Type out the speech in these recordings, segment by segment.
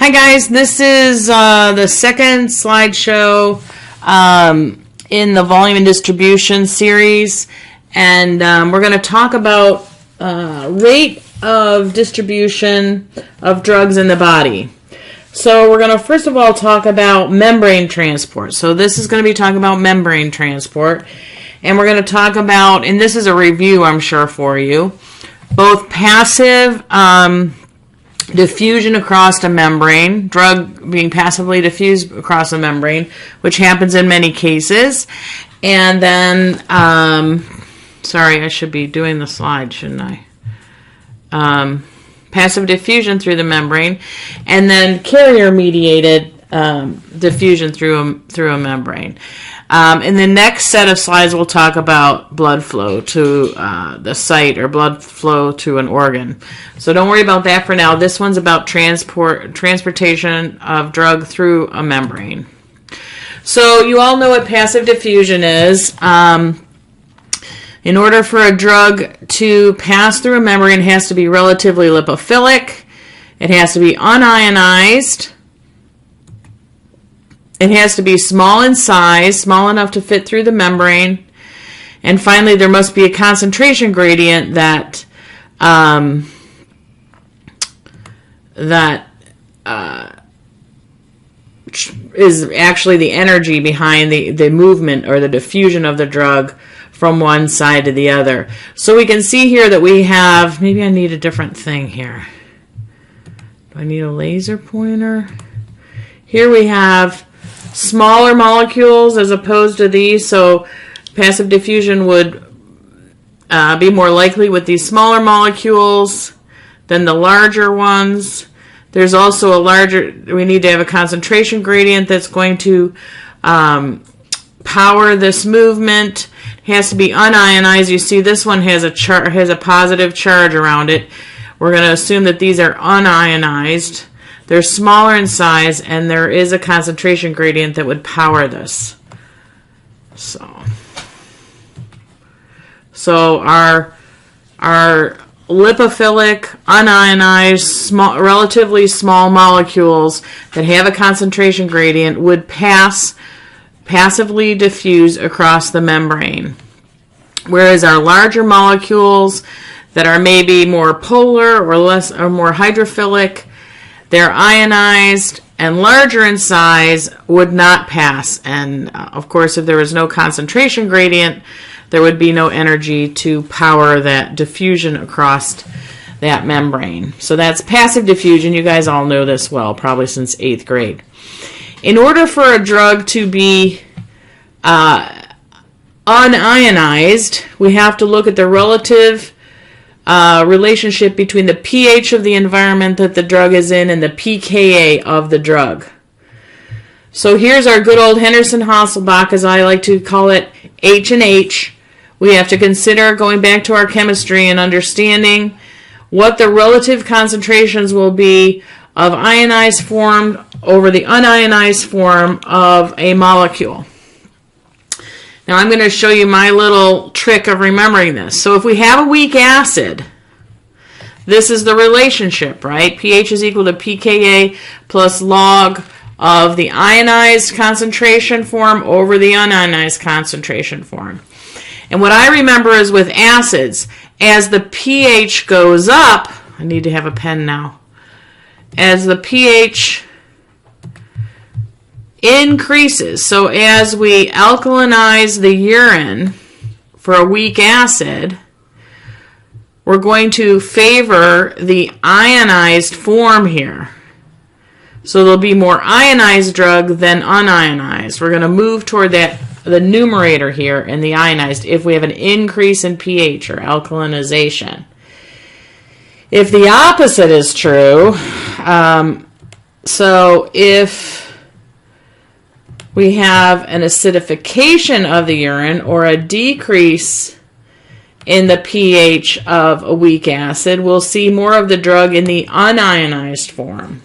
Hi guys, this is the second slideshow in the volume and distribution series, and we're going to talk about rate of distribution of drugs in the body. So we're going to first of all talk about membrane transport. So this is going to be talking about membrane transport, and we're going to talk about, and this is a review I'm sure for you, both passive diffusion across a membrane, drug being passively diffused across a membrane, which happens in many cases. And then, sorry, I should be doing the slide, shouldn't I? Passive diffusion through the membrane, and then carrier-mediated diffusion through a membrane. In the next set of slides, we'll talk about blood flow to the site or blood flow to an organ. So don't worry about that for now. This one's about transportation of drug through a membrane. So you all know what passive diffusion is. In order for a drug to pass through a membrane, it has to be relatively lipophilic. It has to be unionized. It has to be small in size, small enough to fit through the membrane. And finally, there must be a concentration gradient that is actually the energy behind the movement or the diffusion of the drug from one side to the other. So we can see here that we have, maybe I need a different thing here. Do I need a laser pointer? Here we have smaller molecules as opposed to these, so passive diffusion would be more likely with these smaller molecules than the larger ones. There's also we need to have a concentration gradient that's going to power this movement. It has to be unionized. You see this one has a positive charge around it. We're going to assume that these are unionized. They're smaller in size, and there is a concentration gradient that would power this. So our lipophilic, unionized, relatively small molecules that have a concentration gradient would passively diffuse across the membrane. Whereas our larger molecules that are maybe more polar or more hydrophilic, they're ionized and larger in size, would not pass. And of course, if there was no concentration gradient, there would be no energy to power that diffusion across that membrane. So that's passive diffusion. You guys all know this well, probably since 8th grade. In order for a drug to be unionized, we have to look at the relative relationship between the pH of the environment that the drug is in and the pKa of the drug. So here's our good old Henderson-Hasselbalch, as I like to call it, H&H. We have to consider going back to our chemistry and understanding what the relative concentrations will be of ionized form over the unionized form of a molecule. Now I'm going to show you my little trick of remembering this. So if we have a weak acid, this is the relationship, right? pH is equal to pKa plus log of the ionized concentration form over the unionized concentration form. And what I remember is with acids, as the pH goes up, I need to have a pen now, as the pH increases, so as we alkalinize the urine for a weak acid, we're going to favor the ionized form here. So there'll be more ionized drug than unionized. We're going to move toward the numerator here in the ionized if we have an increase in pH or alkalinization. If the opposite is true, so if we have an acidification of the urine or a decrease in the pH of a weak acid, we'll see more of the drug in the unionized form.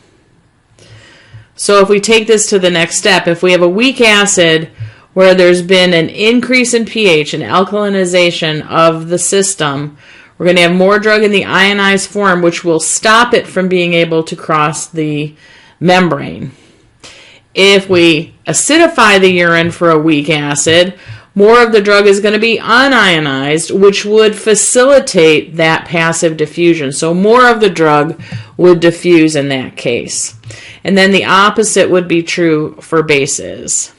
So if we take this to the next step, if we have a weak acid where there's been an increase in pH and alkalinization of the system, we're going to have more drug in the ionized form, which will stop it from being able to cross the membrane. If we acidify the urine for a weak acid, more of the drug is going to be unionized, which would facilitate that passive diffusion. So more of the drug would diffuse in that case. And then the opposite would be true for bases.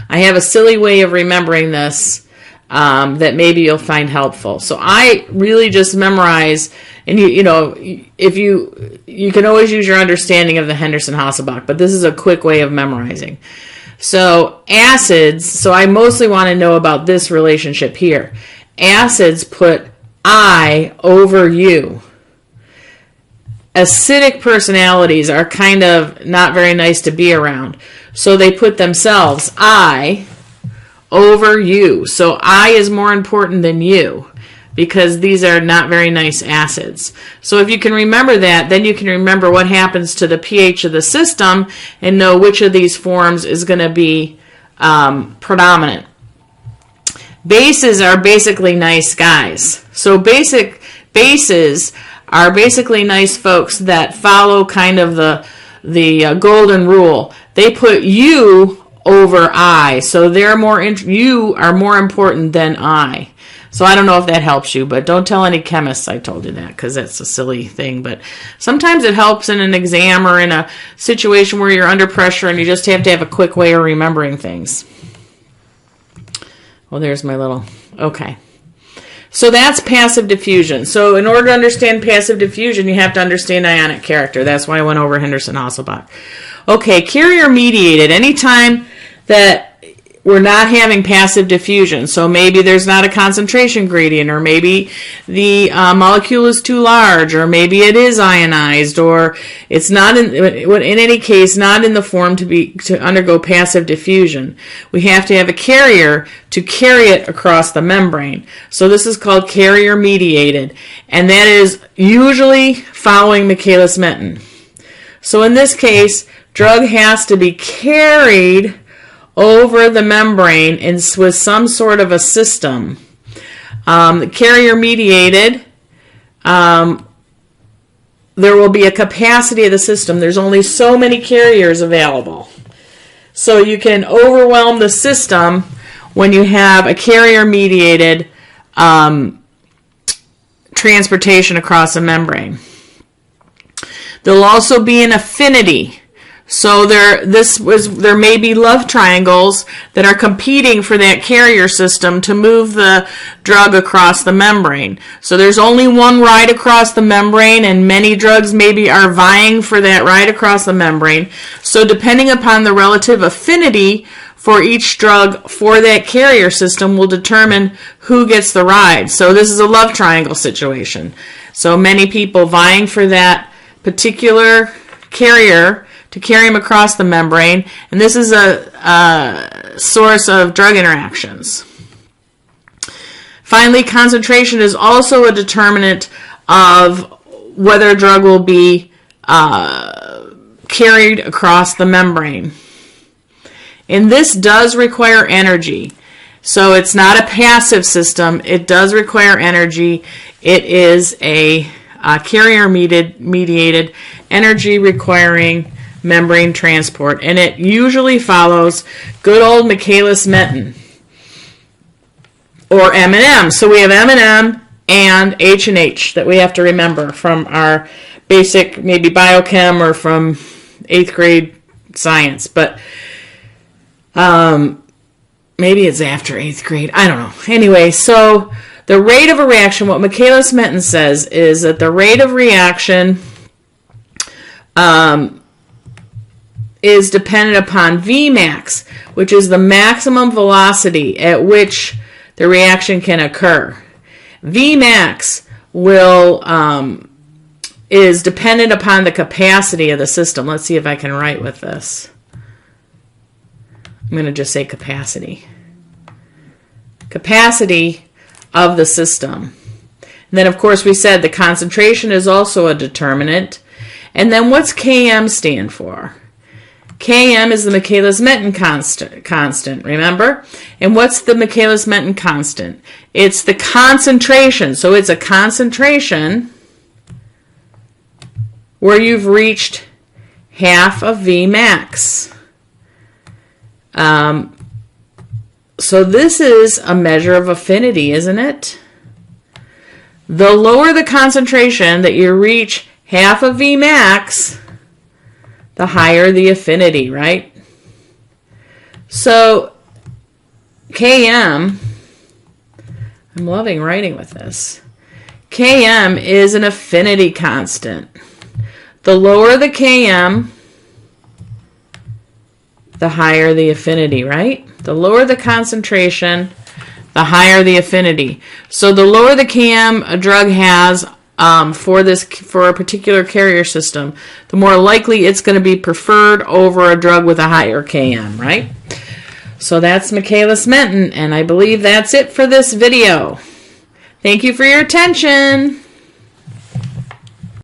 I have a silly way of remembering this that maybe you'll find helpful. So I really just memorize, and you know, if you can always use your understanding of the Henderson-Hasselbalch, but this is a quick way of memorizing. So acids, so I mostly want to know about this relationship here. Acids put I over U. Acidic personalities are kind of not very nice to be around. So they put themselves, I, over you. So I is more important than you, because these are not very nice acids. So if you can remember that, then you can remember what happens to the pH of the system and know which of these forms is going to be predominant. Bases are basically nice guys. So bases are basically nice folks that follow kind of the golden rule. They put you over I, so you are more important than I. So I don't know if that helps you, but don't tell any chemists I told you that, because that's a silly thing. But sometimes it helps in an exam or in a situation where you're under pressure and you just have to have a quick way of remembering things. Well, there's my little, okay. So that's passive diffusion. So in order to understand passive diffusion, you have to understand ionic character. That's why I went over Henderson-Hasselbalch. Okay, carrier-mediated. Anytime that we're not having passive diffusion, so maybe there's not a concentration gradient, or maybe the molecule is too large, or maybe it is ionized, or it's not in any case not in the form to undergo passive diffusion. We have to have a carrier to carry it across the membrane. So this is called carrier mediated, and that is usually following Michaelis-Menten. So in this case, drug has to be carried over the membrane with some sort of a system. Carrier mediated, there will be a capacity of the system. There's only so many carriers available. So you can overwhelm the system when you have a carrier mediated transportation across a membrane. There'll also be an affinity. So there may be love triangles that are competing for that carrier system to move the drug across the membrane. So there's only one ride across the membrane, and many drugs maybe are vying for that ride across the membrane. So depending upon the relative affinity for each drug for that carrier system will determine who gets the ride. So this is a love triangle situation. So many people vying for that particular carrier to carry them across the membrane, and this is a source of drug interactions. Finally, concentration is also a determinant of whether a drug will be carried across the membrane. And this does require energy. So it's not a passive system. It does require energy. It is a carrier-mediated, energy-requiring membrane transport, and it usually follows good old Michaelis-Menten or M&M. So we have M&M and H&H that we have to remember from our basic maybe biochem or from 8th grade science, but maybe it's after 8th grade. I don't know. Anyway, so the rate of a reaction, what Michaelis-Menten says is that the rate of reaction is dependent upon Vmax, which is the maximum velocity at which the reaction can occur. Vmax is dependent upon the capacity of the system. Let's see if I can write with this. I'm going to just say capacity. Capacity of the system. And then, of course, we said the concentration is also a determinant. And then what's Km stand for? Km is the Michaelis-Menten constant, remember? And what's the Michaelis-Menten constant? It's the concentration. So it's a concentration where you've reached half of V max. So this is a measure of affinity, isn't it? The lower the concentration that you reach half of V max, the higher the affinity, right? So Km, I'm loving writing with this. Km is an affinity constant. The lower the Km, the higher the affinity, right? The lower the concentration, the higher the affinity. So the lower the Km a drug has for a particular carrier system, the more likely it's going to be preferred over a drug with a higher Km, right? So that's Michaelis-Menten, and I believe that's it for this video. Thank you for your attention.